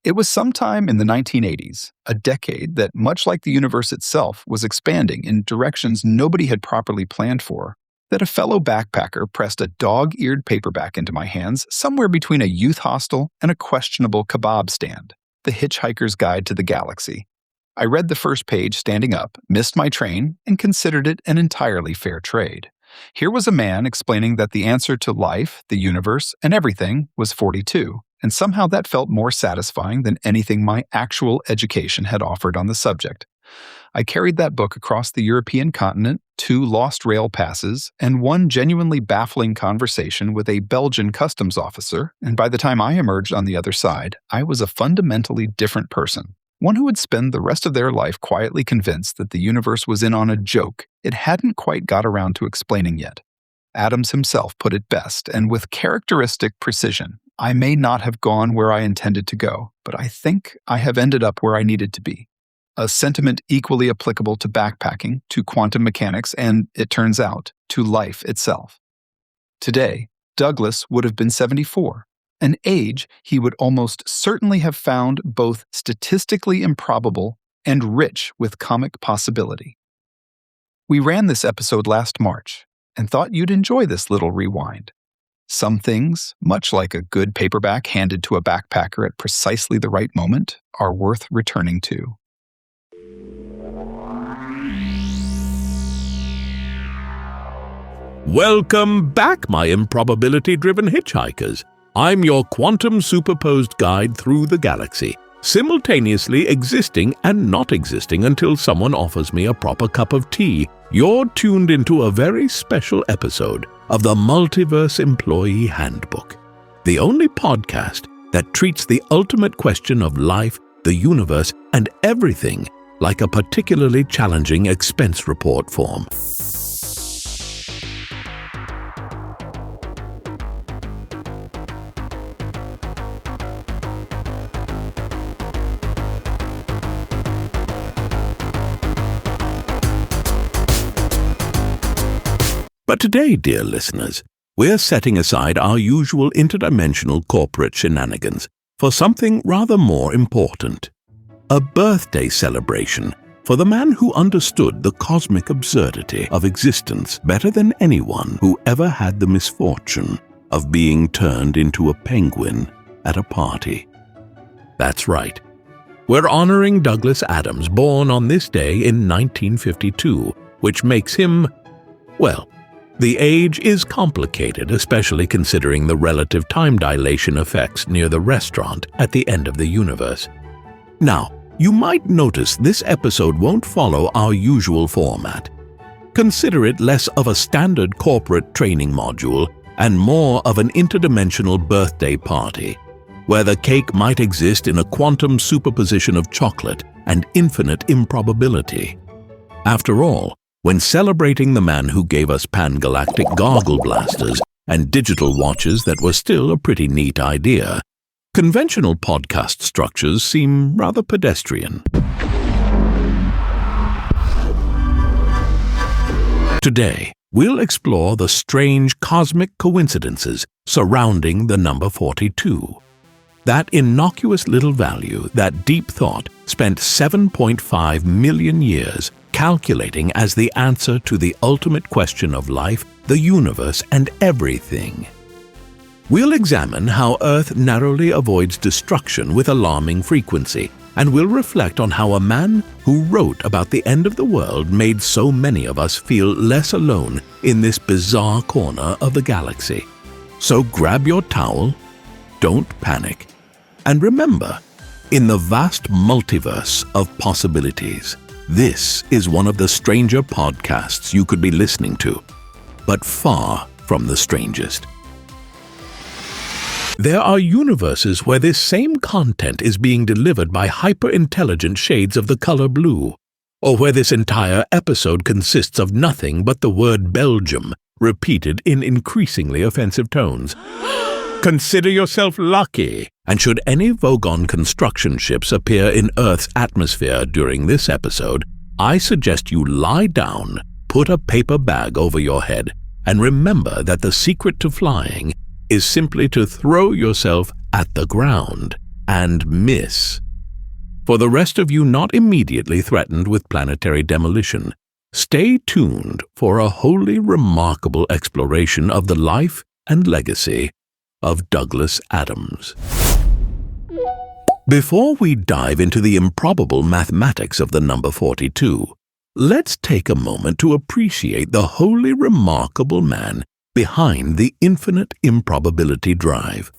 It was sometime in the 1980s, a decade that, much like the universe itself, was expanding in directions nobody had properly planned for, that a fellow backpacker pressed a dog-eared paperback into my hands somewhere between a youth hostel and a questionable kebab stand, The Hitchhiker's Guide to the Galaxy. I read the first page standing up, missed my train, and considered it an entirely fair trade. Here was a man explaining that the answer to life, the universe, and everything was 42, and somehow that felt more satisfying than anything my actual education had offered on the subject. I carried that book across the European continent, 2 lost rail passes, and 1 genuinely baffling conversation with a Belgian customs officer, and by the time I emerged on the other side, I was a fundamentally different person. One who would spend the rest of their life quietly convinced that the universe was in on a joke it hadn't quite got around to explaining yet. Adams himself put it best, and with characteristic precision. I may not have gone where I intended to go, but I think I have ended up where I needed to be. A sentiment equally applicable to backpacking, to quantum mechanics, and, it turns out, to life itself. Today, Douglas would have been 74, an age he would almost certainly have found both statistically improbable and rich with comic possibility. We ran this episode last March, and thought you'd enjoy this little rewind. Some things, much like a good paperback handed to a backpacker at precisely the right moment, are worth returning to. Welcome back, my improbability-driven hitchhikers. I'm your quantum-superposed guide through the galaxy, simultaneously existing and not existing until someone offers me a proper cup of tea. You're tuned into a very special episode of the Multiverse Employee Handbook, the only podcast that treats the ultimate question of life, the universe, and everything like a particularly challenging expense report form. But today, dear listeners, we're setting aside our usual interdimensional corporate shenanigans for something rather more important. A birthday celebration for the man who understood the cosmic absurdity of existence better than anyone who ever had the misfortune of being turned into a penguin at a party. That's right. We're honoring Douglas Adams, born on this day in 1952, which makes him, well, the age is complicated, especially considering the relative time dilation effects near the restaurant at the end of the universe. Now, you might notice this episode won't follow our usual format. Consider it less of a standard corporate training module and more of an interdimensional birthday party, where the cake might exist in a quantum superposition of chocolate and infinite improbability. After all, when celebrating the man who gave us pan-galactic gargle blasters and digital watches that were still a pretty neat idea, conventional podcast structures seem rather pedestrian. Today, we'll explore the strange cosmic coincidences surrounding the number 42. That innocuous little value, that deep thought, spent 7.5 million years calculating as the answer to the ultimate question of life, the universe, and everything. We'll examine how Earth narrowly avoids destruction with alarming frequency, and we'll reflect on how a man who wrote about the end of the world made so many of us feel less alone in this bizarre corner of the galaxy. So grab your towel, don't panic, and remember, in the vast multiverse of possibilities, this is one of the stranger podcasts you could be listening to, but far from the strangest. There are universes where this same content is being delivered by hyper-intelligent shades of the color blue, or where this entire episode consists of nothing but the word Belgium repeated in increasingly offensive tones. Consider yourself lucky, and should any Vogon construction ships appear in Earth's atmosphere during this episode, I suggest you lie down, put a paper bag over your head, and remember that the secret to flying is simply to throw yourself at the ground and miss. For the rest of you not immediately threatened with planetary demolition, stay tuned for a wholly remarkable exploration of the life and legacy of Douglas Adams. Before we dive into the improbable mathematics of the number 42, let's take a moment to appreciate the wholly remarkable man behind the infinite improbability drive.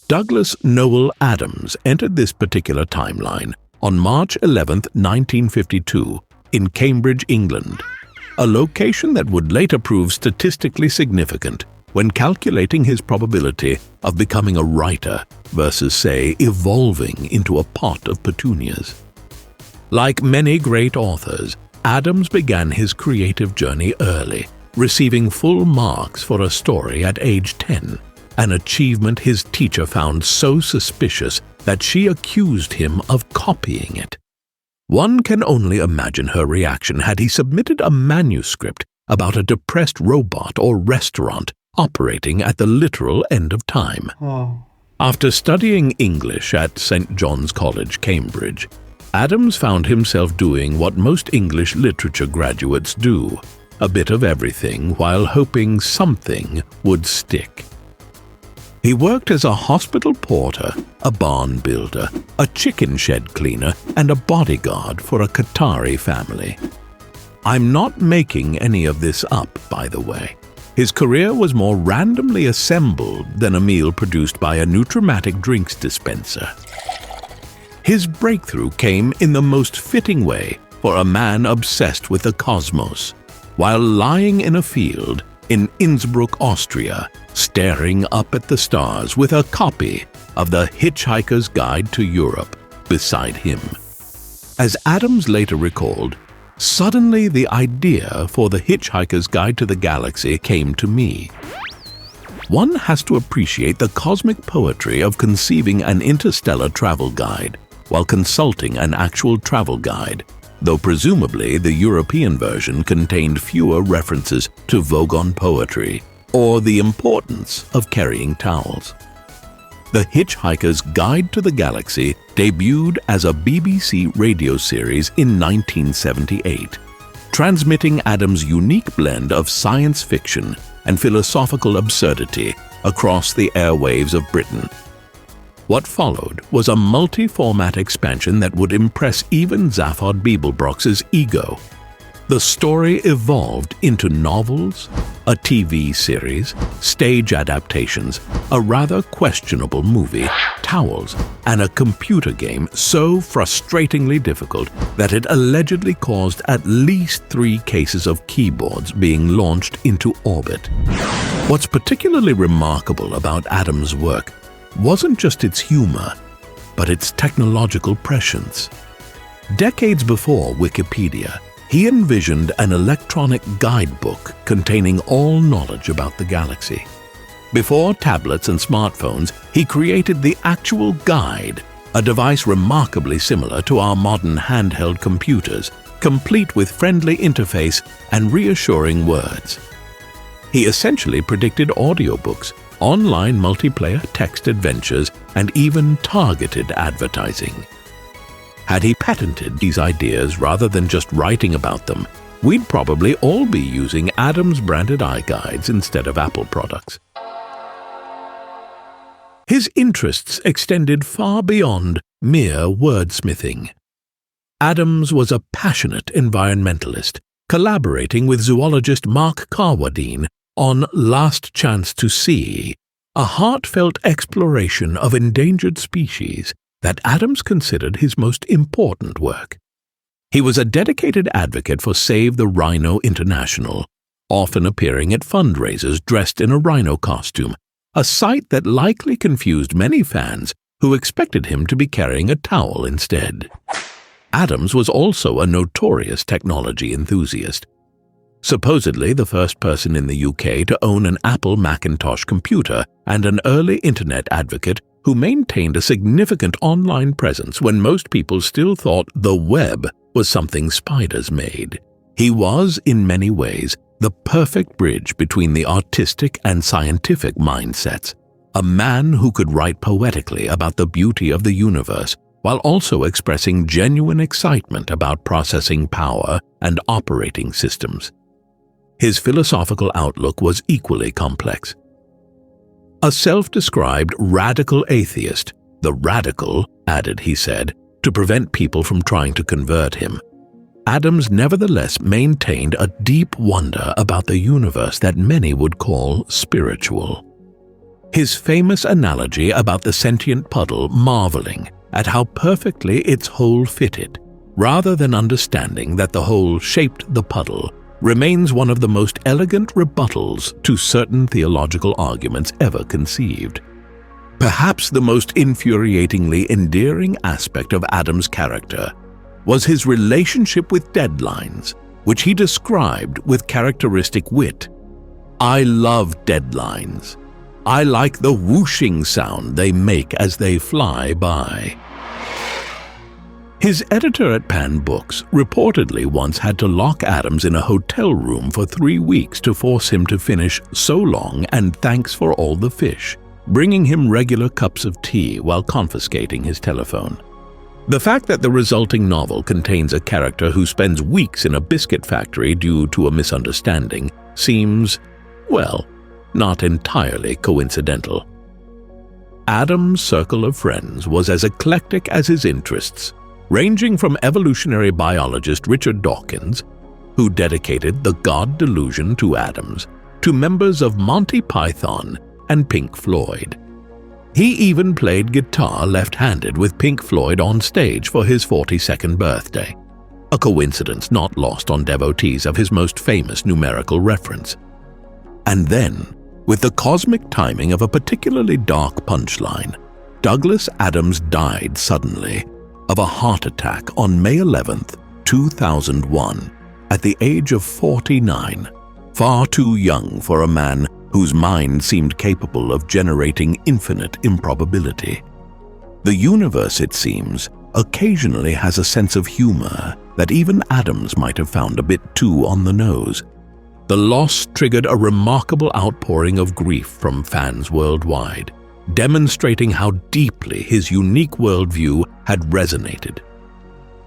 Douglas Noel Adams entered this particular timeline on March 11, 1952, in Cambridge, England, a location that would later prove statistically significant when calculating his probability of becoming a writer versus, say, evolving into a pot of petunias. Like many great authors, Adams began his creative journey early, receiving full marks for a story at age 10, an achievement his teacher found so suspicious that she accused him of copying it. One can only imagine her reaction had he submitted a manuscript about a depressed robot or restaurant operating at the literal end of time. After studying English at St. John's College, Cambridge, Adams found himself doing what most English literature graduates do, a bit of everything while hoping something would stick. He worked as a hospital porter, a barn builder, a chicken shed cleaner, and a bodyguard for a Qatari family. I'm not making any of this up, by the way. His career was more randomly assembled than a meal produced by a Nutramatic drinks dispenser. His breakthrough came in the most fitting way for a man obsessed with the cosmos, while lying in a field in Innsbruck, Austria, staring up at the stars with a copy of The Hitchhiker's Guide to Europe beside him. As Adams later recalled, "Suddenly the idea for The Hitchhiker's Guide to the Galaxy came to me." One has to appreciate the cosmic poetry of conceiving an interstellar travel guide while consulting an actual travel guide, though presumably the European version contained fewer references to Vogon poetry or the importance of carrying towels. The Hitchhiker's Guide to the Galaxy debuted as a BBC radio series in 1978, transmitting Adams' unique blend of science fiction and philosophical absurdity across the airwaves of Britain. What followed was a multi-format expansion that would impress even Zaphod Beeblebrox's ego. The story evolved into novels, a TV series, stage adaptations, a rather questionable movie, towels, and a computer game so frustratingly difficult that it allegedly caused at least 3 cases of keyboards being launched into orbit. What's particularly remarkable about Adams' work wasn't just its humor, but its technological prescience. Decades before Wikipedia, he envisioned an electronic guidebook containing all knowledge about the galaxy. Before tablets and smartphones, he created the actual guide, a device remarkably similar to our modern handheld computers, complete with friendly interface and reassuring words. He essentially predicted audiobooks, online multiplayer text adventures, and even targeted advertising. Had he patented these ideas rather than just writing about them, we'd probably all be using Adams-branded iGuides instead of Apple products. His interests extended far beyond mere wordsmithing. Adams was a passionate environmentalist, collaborating with zoologist Mark Carwadine on Last Chance to See, a heartfelt exploration of endangered species that Adams considered his most important work. He was a dedicated advocate for Save the Rhino International, often appearing at fundraisers dressed in a rhino costume, a sight that likely confused many fans who expected him to be carrying a towel instead. Adams was also a notorious technology enthusiast. Supposedly the first person in the UK to own an Apple Macintosh computer and an early internet advocate who maintained a significant online presence when most people still thought the web was something spiders made. He was, in many ways, the perfect bridge between the artistic and scientific mindsets, a man who could write poetically about the beauty of the universe while also expressing genuine excitement about processing power and operating systems. His philosophical outlook was equally complex. A self-described radical atheist, the radical added, he said, to prevent people from trying to convert him, Adams nevertheless maintained a deep wonder about the universe that many would call spiritual. His famous analogy about the sentient puddle marveling at how perfectly its hole fitted, rather than understanding that the hole shaped the puddle, remains one of the most elegant rebuttals to certain theological arguments ever conceived. Perhaps the most infuriatingly endearing aspect of Adams' character was his relationship with deadlines, which he described with characteristic wit. "I love deadlines. I like the whooshing sound they make as they fly by." His editor at Pan Books reportedly once had to lock Adams in a hotel room for 3 weeks to force him to finish So Long and Thanks for All the Fish, bringing him regular cups of tea while confiscating his telephone. The fact that the resulting novel contains a character who spends weeks in a biscuit factory due to a misunderstanding seems, well, not entirely coincidental. Adams' circle of friends was as eclectic as his interests, ranging from evolutionary biologist Richard Dawkins, who dedicated The God Delusion to Adams, to members of Monty Python and Pink Floyd. He even played guitar left-handed with Pink Floyd on stage for his 42nd birthday, a coincidence not lost on devotees of his most famous numerical reference. And then, with the cosmic timing of a particularly dark punchline, Douglas Adams died suddenly of a heart attack on May 11th, 2001, at the age of 49, far too young for a man whose mind seemed capable of generating infinite improbability. The universe, it seems, occasionally has a sense of humor that even Adams might have found a bit too on the nose. The loss triggered a remarkable outpouring of grief from fans worldwide, demonstrating how deeply his unique worldview had resonated.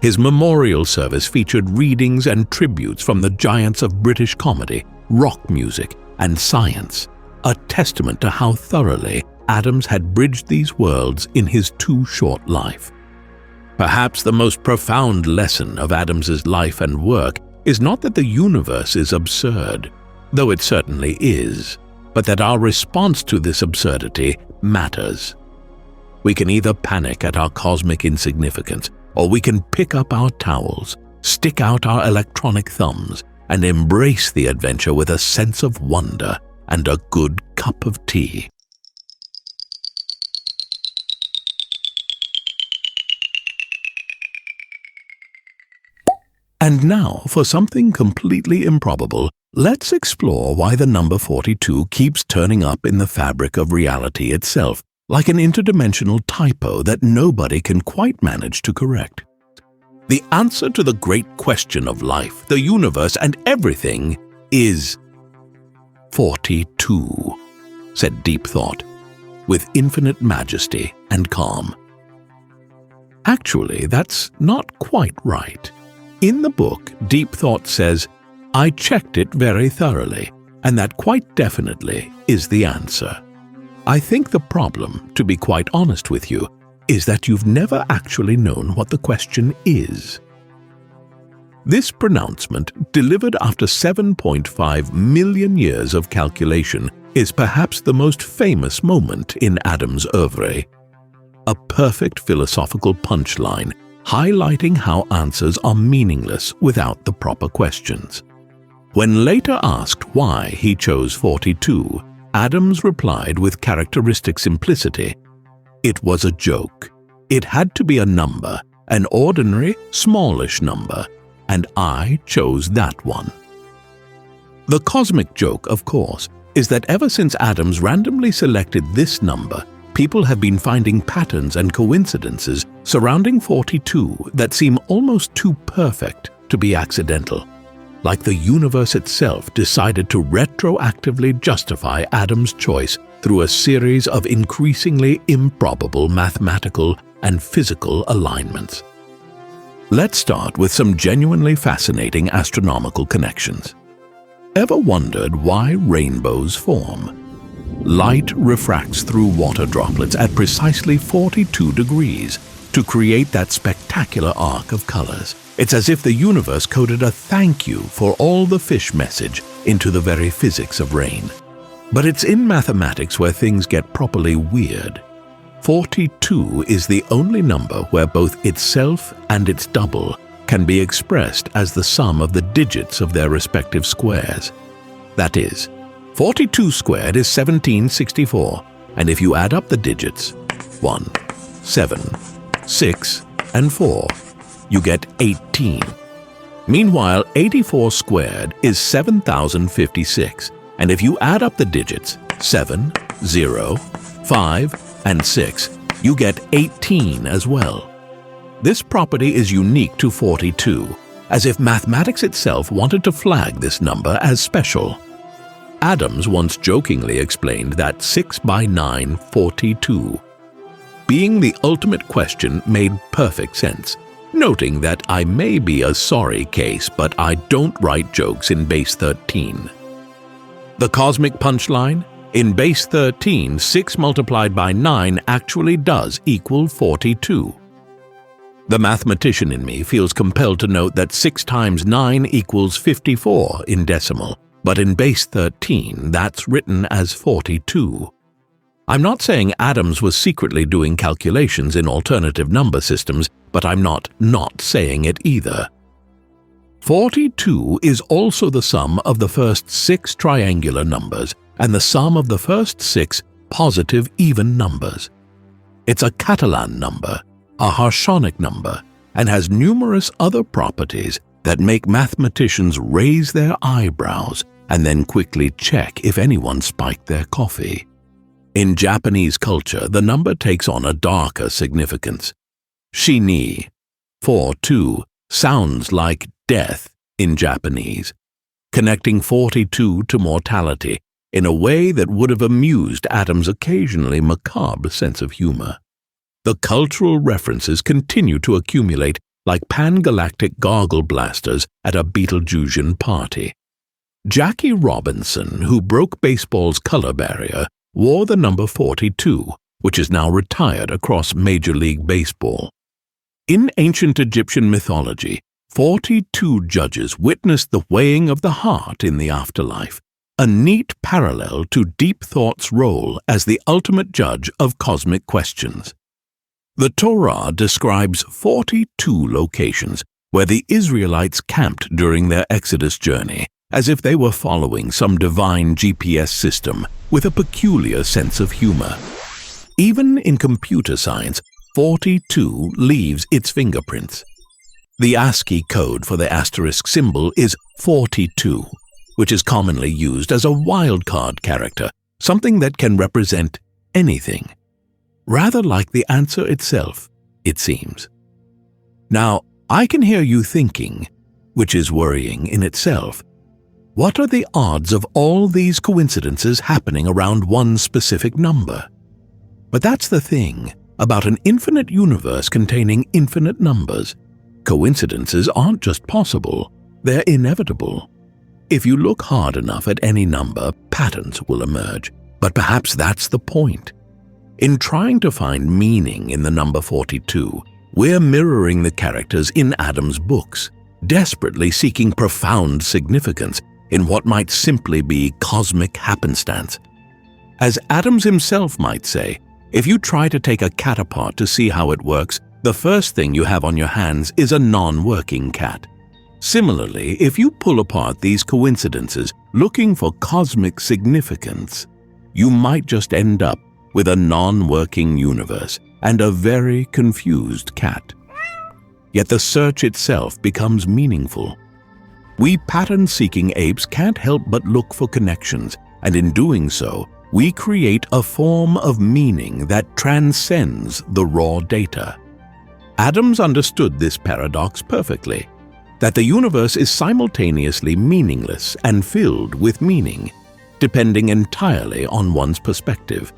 His memorial service featured readings and tributes from the giants of British comedy, rock music, and science, a testament to how thoroughly Adams had bridged these worlds in his too short life. Perhaps the most profound lesson of Adams's life and work is not that the universe is absurd, though it certainly is, but that our response to this absurdity matters. We can either panic at our cosmic insignificance, or we can pick up our towels, stick out our electronic thumbs, and embrace the adventure with a sense of wonder and a good cup of tea. And now, for something completely improbable, let's explore why the number 42 keeps turning up in the fabric of reality itself, like an interdimensional typo that nobody can quite manage to correct. The answer to the great question of life, the universe, and everything is 42, said Deep Thought, with infinite majesty and calm. Actually, that's not quite right. In the book, Deep Thought says, "I checked it very thoroughly, and that quite definitely is the answer." I think the problem, to be quite honest with you, is that you've never actually known what the question is. This pronouncement, delivered after 7.5 million years of calculation, is perhaps the most famous moment in Adams' oeuvre. A perfect philosophical punchline, highlighting how answers are meaningless without the proper questions. When later asked why he chose 42, Adams replied with characteristic simplicity, "It was a joke. It had to be a number, an ordinary, smallish number, and I chose that one." The cosmic joke, of course, is that ever since Adams randomly selected this number, people have been finding patterns and coincidences surrounding 42 that seem almost too perfect to be accidental, like the universe itself decided to retroactively justify Adams' choice through a series of increasingly improbable mathematical and physical alignments. Let's start with some genuinely fascinating astronomical connections. Ever wondered why rainbows form? Light refracts through water droplets at precisely 42 degrees to create that spectacular arc of colors. It's as if the universe coded a thank you for all the fish message into the very physics of rain. But it's in mathematics where things get properly weird. 42 is the only number where both itself and its double can be expressed as the sum of the digits of their respective squares. That is, 42 squared is 1764, and if you add up the digits 1, 7, 6, and 4, you get 18. Meanwhile, 84 squared is 7056, and if you add up the digits 7, 0, 5, and 6, you get 18 as well. This property is unique to 42, as if mathematics itself wanted to flag this number as special. Adams once jokingly explained that 6 by 9, 42. Being the ultimate question made perfect sense, noting that I may be a sorry case, but I don't write jokes in base 13. The cosmic punchline? In base 13, 6 multiplied by 9 actually does equal 42. The mathematician in me feels compelled to note that 6 times 9 equals 54 in decimal, but in base 13, that's written as 42. I'm not saying Adams was secretly doing calculations in alternative number systems, but I'm not saying it either. 42 is also the sum of the first 6 triangular numbers and the sum of the first 6 positive even numbers. It's a Catalan number, a Harshonic number, and has numerous other properties that make mathematicians raise their eyebrows and then quickly check if anyone spiked their coffee. In Japanese culture, the number takes on a darker significance. Shini, 42, sounds like death in Japanese, connecting 42 to mortality in a way that would have amused Adams' occasionally macabre sense of humor. The cultural references continue to accumulate like pan-galactic gargle blasters at a Beetlejuicean party. Jackie Robinson, who broke baseball's color barrier, wore the number 42, which is now retired across Major League Baseball. In ancient Egyptian mythology, 42 judges witnessed the weighing of the heart in the afterlife, a neat parallel to Deep Thought's role as the ultimate judge of cosmic questions. The Torah describes 42 locations where the Israelites camped during their Exodus journey, as if they were following some divine GPS system with a peculiar sense of humor. Even in computer science, 42 leaves its fingerprints. The ASCII code for the asterisk symbol is 42, which is commonly used as a wildcard character, something that can represent anything. Rather like the answer itself, it seems. Now, I can hear you thinking, which is worrying in itself, what are the odds of all these coincidences happening around one specific number? But that's the thing about an infinite universe containing infinite numbers. Coincidences aren't just possible, they're inevitable. If you look hard enough at any number, patterns will emerge. But perhaps that's the point. In trying to find meaning in the number 42, we're mirroring the characters in Adams' books, desperately seeking profound significance in what might simply be cosmic happenstance. As Adams himself might say, if you try to take a cat apart to see how it works, the first thing you have on your hands is a non-working cat. Similarly, if you pull apart these coincidences looking for cosmic significance, you might just end up with a non-working universe and a very confused cat. Yet the search itself becomes meaningful. We pattern-seeking apes can't help but look for connections, and in doing so, we create a form of meaning that transcends the raw data. Adams understood this paradox perfectly, that the universe is simultaneously meaningless and filled with meaning, depending entirely on one's perspective.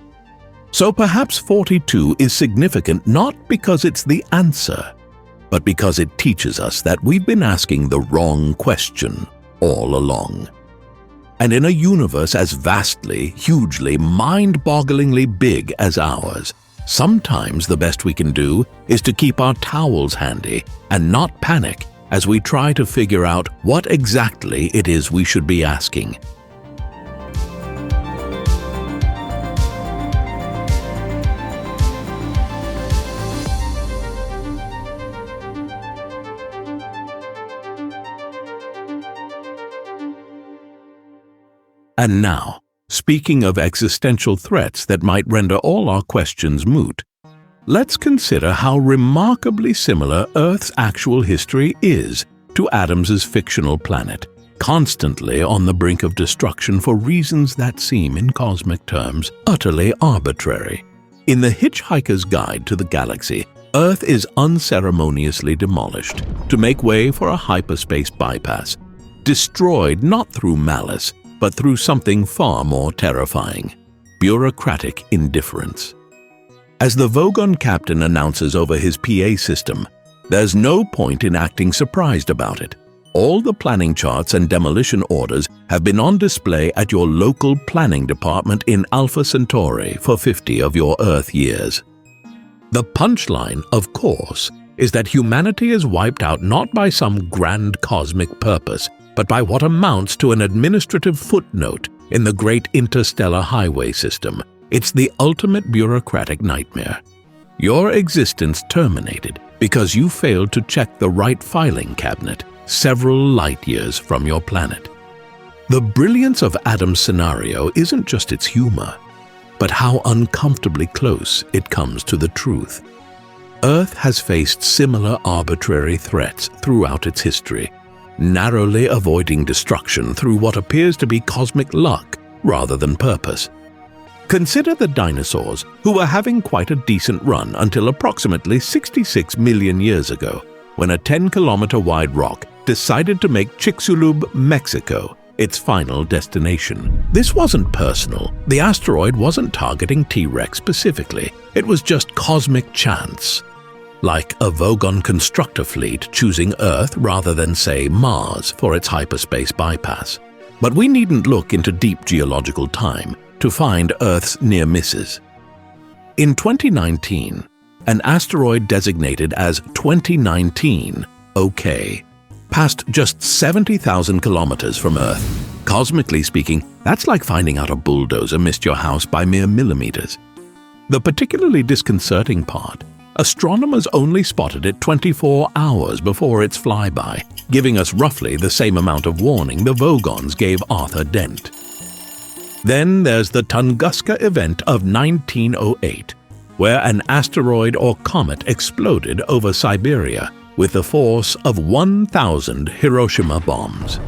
So perhaps 42 is significant not because it's the answer, but because it teaches us that we've been asking the wrong question all along. And in a universe as vastly, hugely, mind-bogglingly big as ours, sometimes the best we can do is to keep our towels handy and not panic as we try to figure out what exactly it is we should be asking. And now, speaking of existential threats that might render all our questions moot, let's consider how remarkably similar Earth's actual history is to Adams's fictional planet, constantly on the brink of destruction for reasons that seem, in cosmic terms, utterly arbitrary. In The Hitchhiker's Guide to the Galaxy, Earth is unceremoniously demolished to make way for a hyperspace bypass, destroyed not through malice, but through something far more terrifying: bureaucratic indifference. As the Vogon captain announces over his PA system, there's no point in acting surprised about it. All the planning charts and demolition orders have been on display at your local planning department in Alpha Centauri for 50 of your Earth years. The punchline, of course, is that humanity is wiped out not by some grand cosmic purpose, but by what amounts to an administrative footnote in the great interstellar highway system. It's the ultimate bureaucratic nightmare. Your existence terminated because you failed to check the right filing cabinet several light years from your planet. The brilliance of Adam's scenario isn't just its humor, but how uncomfortably close it comes to the truth. Earth has faced similar arbitrary threats throughout its history, narrowly avoiding destruction through what appears to be cosmic luck rather than purpose. Consider the dinosaurs, who were having quite a decent run until approximately 66 million years ago, when a 10-kilometer-wide rock decided to make Chicxulub, Mexico, its final destination. This wasn't personal. The asteroid wasn't targeting T-Rex specifically. It was just cosmic chance. Like a Vogon constructor fleet choosing Earth rather than, say, Mars for its hyperspace bypass. But we needn't look into deep geological time to find Earth's near misses. In 2019, an asteroid designated as 2019 OK passed just 70,000 kilometers from Earth. Cosmically speaking, that's like finding out a bulldozer missed your house by mere millimeters. The particularly disconcerting part: astronomers only spotted it 24 hours before its flyby, giving us roughly the same amount of warning the Vogons gave Arthur Dent. Then there's the Tunguska event of 1908, where an asteroid or comet exploded over Siberia with the force of 1,000 Hiroshima bombs.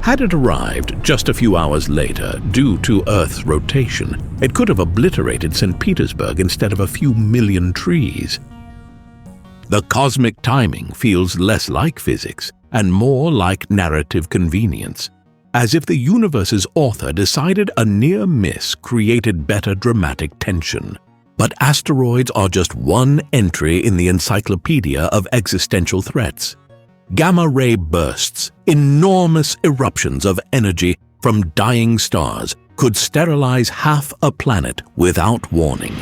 Had it arrived just a few hours later due to Earth's rotation, it could have obliterated St. Petersburg instead of a few million trees. The cosmic timing feels less like physics and more like narrative convenience, as if the universe's author decided a near miss created better dramatic tension. But asteroids are just one entry in the encyclopedia of existential threats. Gamma-ray bursts, enormous eruptions of energy from dying stars, could sterilize half a planet without warning.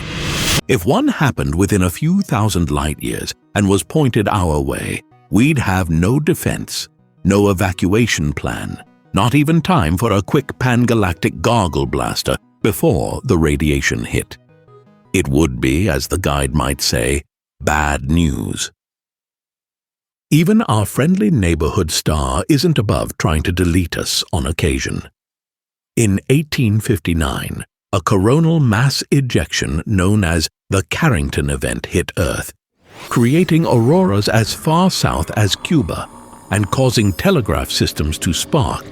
If one happened within a few thousand light years and was pointed our way, we'd have no defense, no evacuation plan, not even time for a quick pan-galactic gargle blaster before the radiation hit. It would be, as the guide might say, bad news. Even our friendly neighborhood star isn't above trying to delete us on occasion. In 1859, a coronal mass ejection known as the Carrington event hit Earth, creating auroras as far south as Cuba and causing telegraph systems to spark.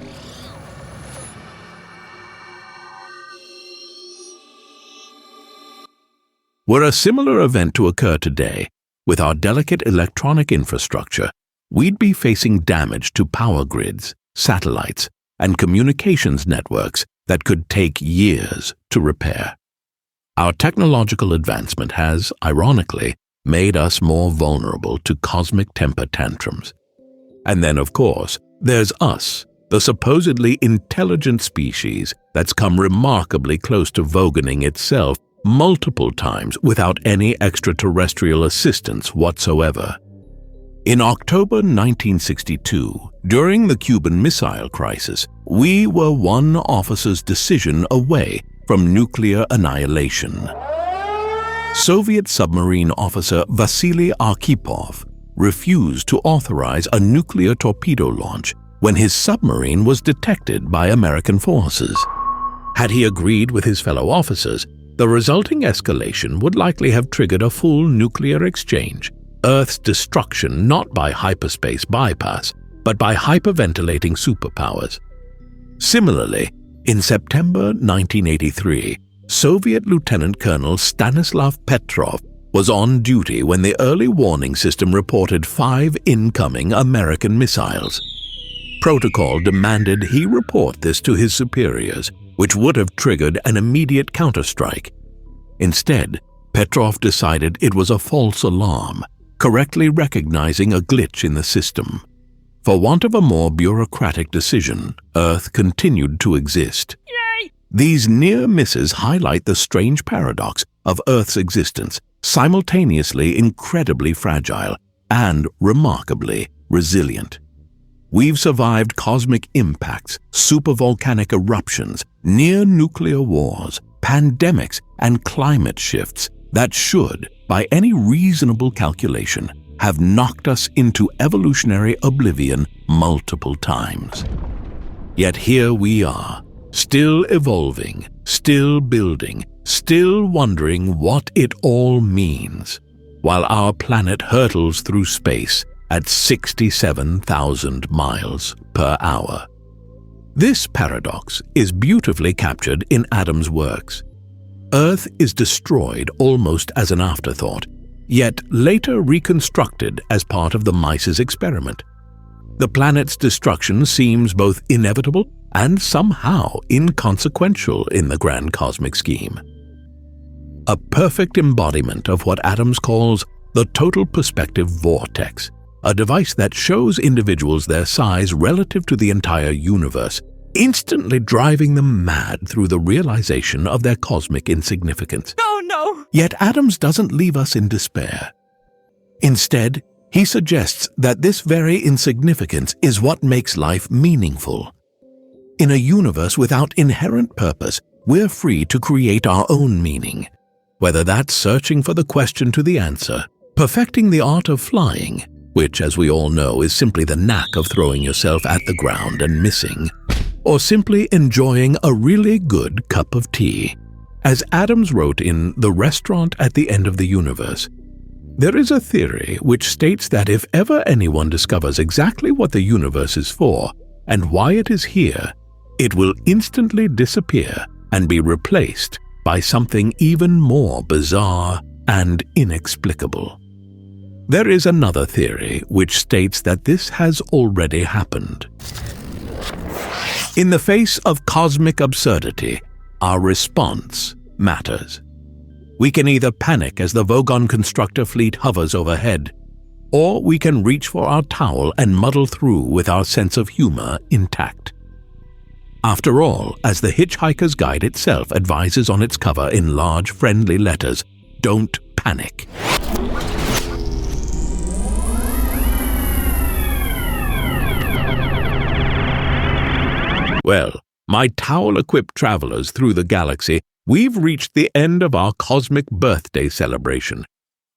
Were a similar event to occur today, with our delicate electronic infrastructure, we'd be facing damage to power grids, satellites, and communications networks that could take years to repair. Our technological advancement has, ironically, made us more vulnerable to cosmic temper tantrums. And then, of course, there's us, the supposedly intelligent species that's come remarkably close to vogoning itself multiple times without any extraterrestrial assistance whatsoever. In October 1962, during the Cuban Missile Crisis, we were one officer's decision away from nuclear annihilation. Soviet submarine officer Vasily Arkhipov refused to authorize a nuclear torpedo launch when his submarine was detected by American forces. Had he agreed with his fellow officers, the resulting escalation would likely have triggered a full nuclear exchange, Earth's destruction not by hyperspace bypass, but by hyperventilating superpowers. Similarly, in September 1983, Soviet Lieutenant Colonel Stanislav Petrov was on duty when the early warning system reported 5 incoming American missiles. Protocol demanded he report this to his superiors, which would have triggered an immediate counterstrike. Instead, Petrov decided it was a false alarm, correctly recognizing a glitch in the system. For want of a more bureaucratic decision, Earth continued to exist. Yay! These near misses highlight the strange paradox of Earth's existence, simultaneously incredibly fragile and remarkably resilient. We've survived cosmic impacts, supervolcanic eruptions, near-nuclear wars, pandemics, and climate shifts that should, by any reasonable calculation, have knocked us into evolutionary oblivion multiple times. Yet here we are, still evolving, still building, still wondering what it all means, while our planet hurtles through space at 67,000 miles per hour. This paradox is beautifully captured in Adam's works. Earth is destroyed almost as an afterthought, yet later reconstructed as part of the mice's experiment. The planet's destruction seems both inevitable and somehow inconsequential in the grand cosmic scheme. A perfect embodiment of what Adams calls the total perspective vortex, a device that shows individuals their size relative to the entire universe, instantly driving them mad through the realization of their cosmic insignificance. Oh no! Yet Adams doesn't leave us in despair. Instead, he suggests that this very insignificance is what makes life meaningful. In a universe without inherent purpose, we're free to create our own meaning, whether that's searching for the question to the answer, perfecting the art of flying, which, as we all know, is simply the knack of throwing yourself at the ground and missing, or simply enjoying a really good cup of tea. As Adams wrote in The Restaurant at the End of the Universe, there is a theory which states that if ever anyone discovers exactly what the universe is for and why it is here, it will instantly disappear and be replaced by something even more bizarre and inexplicable. There is another theory which states that this has already happened. In the face of cosmic absurdity, our response matters. We can either panic as the Vogon constructor fleet hovers overhead, or we can reach for our towel and muddle through with our sense of humor intact. After all, as the Hitchhiker's Guide itself advises on its cover in large friendly letters, don't panic. Well, my towel-equipped travelers through the galaxy, we've reached the end of our cosmic birthday celebration.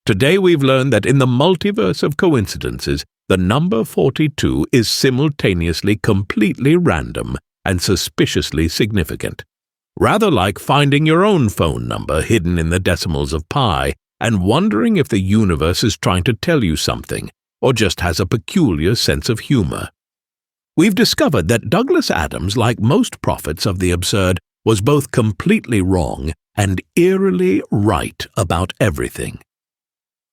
Today we've learned that in the multiverse of coincidences, the number 42 is simultaneously completely random and suspiciously significant. Rather like finding your own phone number hidden in the decimals of pi and wondering if the universe is trying to tell you something or just has a peculiar sense of humor. We've discovered that Douglas Adams, like most prophets of the absurd, was both completely wrong and eerily right about everything.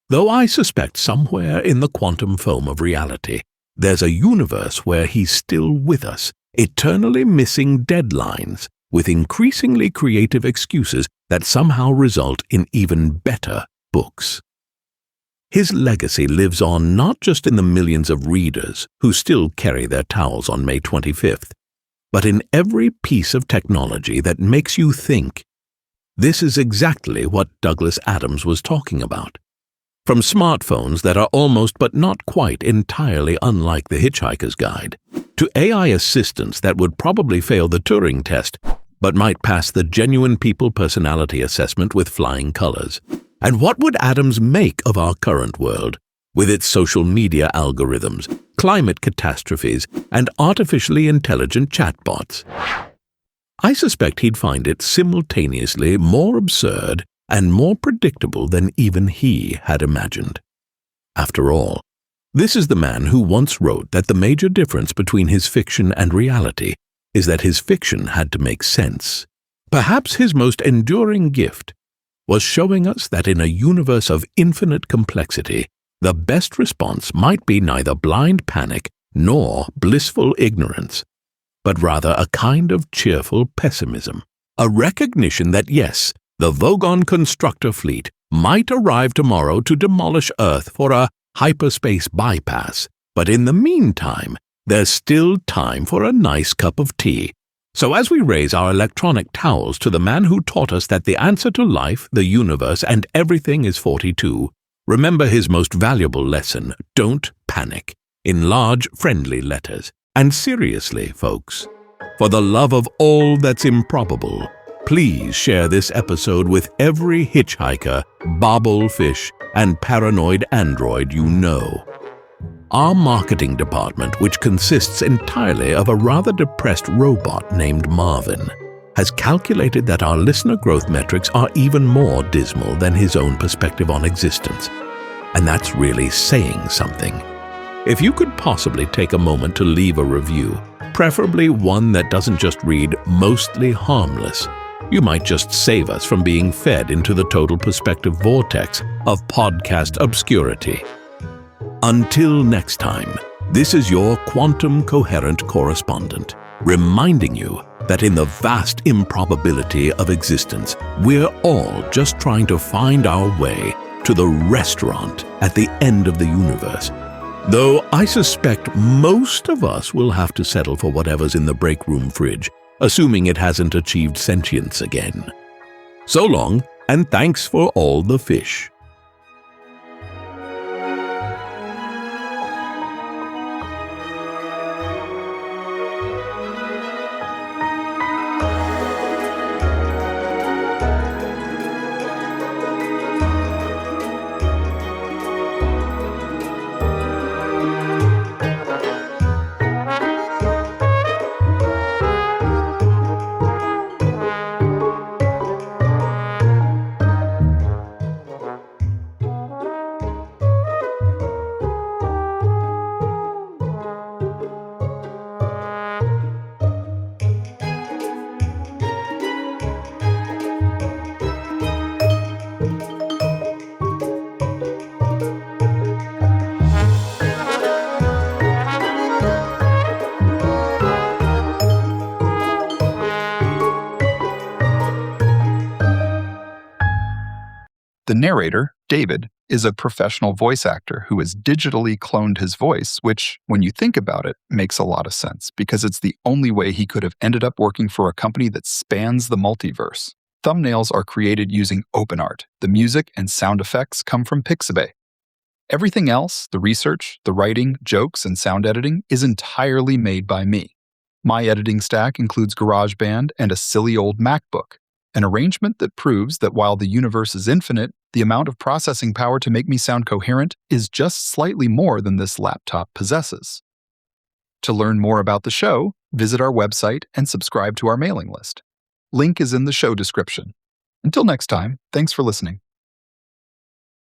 Though I suspect somewhere in the quantum foam of reality, there's a universe where he's still with us, eternally missing deadlines with increasingly creative excuses that somehow result in even better books. His legacy lives on not just in the millions of readers who still carry their towels on May 25th, but in every piece of technology that makes you think. This is exactly what Douglas Adams was talking about. From smartphones that are almost but not quite entirely unlike the Hitchhiker's Guide, to AI assistants that would probably fail the Turing test, but might pass the genuine people personality assessment with flying colors. And what would Adams make of our current world, with its social media algorithms, climate catastrophes, and artificially intelligent chatbots? I suspect he'd find it simultaneously more absurd and more predictable than even he had imagined. After all, this is the man who once wrote that the major difference between his fiction and reality is that his fiction had to make sense. Perhaps his most enduring gift was showing us that in a universe of infinite complexity, the best response might be neither blind panic nor blissful ignorance, but rather a kind of cheerful pessimism, a recognition that yes, the Vogon constructor fleet might arrive tomorrow to demolish Earth for a hyperspace bypass, but in the meantime, there's still time for a nice cup of tea. So as we raise our electronic towels to the man who taught us that the answer to life, the universe, and everything is 42, remember his most valuable lesson, don't panic, in large, friendly letters. And seriously, folks, for the love of all that's improbable, please share this episode with every hitchhiker, bobblefish, and paranoid android you know. Our marketing department, which consists entirely of a rather depressed robot named Marvin, has calculated that our listener growth metrics are even more dismal than his own perspective on existence. And that's really saying something. If you could possibly take a moment to leave a review, preferably one that doesn't just read mostly harmless, you might just save us from being fed into the total perspective vortex of podcast obscurity. Until next time, this is your quantum coherent correspondent, reminding you that in the vast improbability of existence, we're all just trying to find our way to the restaurant at the end of the universe. Though I suspect most of us will have to settle for whatever's in the break room fridge, assuming it hasn't achieved sentience again. So long, and thanks for all the fish. The narrator, David, is a professional voice actor who has digitally cloned his voice, which, when you think about it, makes a lot of sense because it's the only way he could have ended up working for a company that spans the multiverse. Thumbnails are created using OpenArt. The music and sound effects come from Pixabay. Everything else, the research, the writing, jokes, and sound editing, is entirely made by me. My editing stack includes GarageBand and a silly old MacBook, an arrangement that proves that while the universe is infinite, the amount of processing power to make me sound coherent is just slightly more than this laptop possesses. To learn more about the show, visit our website and subscribe to our mailing list. Link is in the show description. Until next time, thanks for listening.